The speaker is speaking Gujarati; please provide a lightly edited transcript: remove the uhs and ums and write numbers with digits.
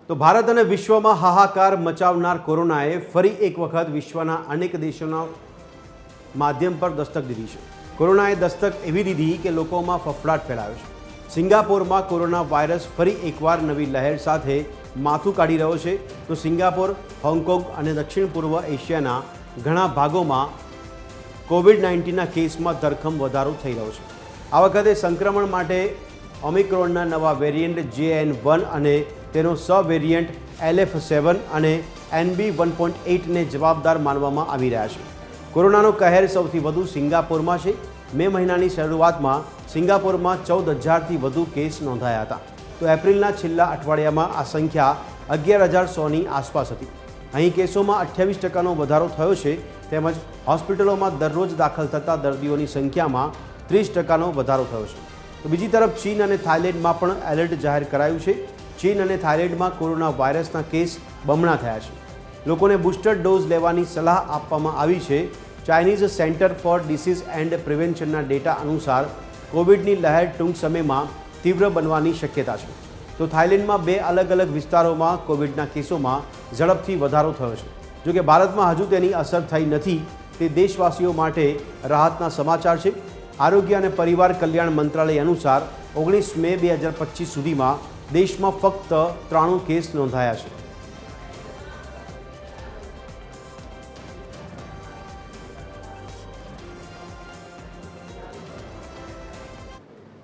તો ભારત અને વિશ્વમાં હાહાકાર મચાવનાર કોરોનાએ ફરી એક વખત વિશ્વના અનેક દેશોના માધ્યમ પર દસ્તક દીધી છે। કોરોનાએ દસ્તક એવી દીધી કે લોકોમાં ફફડાટ ફેલાયો છે। સિંગાપોરમાં કોરોના વાયરસ ફરી એકવાર નવી લહેર સાથે માથું કાઢી રહ્યો છે। તો સિંગાપોર, હોંગકોંગ અને દક્ષિણ પૂર્વ એશિયાના ઘણા ભાગોમાં કોવિડ-19ના કેસમાં ધરખમ વધારો થઈ રહ્યો છે। આ વખતે સંક્રમણ માટે ઓમિક્રોનના નવા વેરિયન્ટ JN.1 અને તેનો સબ વેરિયન્ટ LF7 અને NB.1.8ને જવાબદાર માનવામાં આવી રહ્યા છે। કોરોનાનો કહેર સૌથી વધુ સિંગાપોરમાં છે। મે મહિનાની શરૂઆતમાં સિંગાપોરમાં 14,000થી વધુ કેસ નોંધાયા હતા। તો એપ્રિલના છેલ્લા અઠવાડિયામાં આ સંખ્યા 11,100ની આસપાસ હતી। અહીં કેસોમાં 28%નો વધારો થયો છે, તેમજ હોસ્પિટલોમાં દરરોજ દાખલ થતા દર્દીઓની સંખ્યામાં 30%નો વધારો થયો છે। તો બીજી તરફ ચીન અને થાઇલેન્ડમાં પણ એલર્ટ જાહેર કરાયું છે। ચીન અને થાઇલેન્ડમાં કોરોના વાયરસના કેસ બમણા થયા છે। લોકોને બૂસ્ટર ડોઝ લેવાની સલાહ આપવામાં આવી છે। Chinese centre for disease and પ્રિવેન્શનના ડેટા અનુસાર કોવિડની લહેર ટૂંક સમયમાં તીવ્ર બનવાની શક્યતા છે। તો થાઇલેન્ડમાં 2 અલગ અલગ વિસ્તારોમાં કોવિડના કેસોમાં ઝડપથી વધારો થયો છે। જોકે ભારતમાં હજુ તેની અસર થઈ નથી, તે દેશવાસીઓ માટે રાહતના સમાચાર છે। આરોગ્ય અને પરિવાર કલ્યાણ મંત્રાલય અનુસાર 19 મે 2025 સુધીમાં દેશમાં ફક્ત 93 કેસ નોંધાયા છે।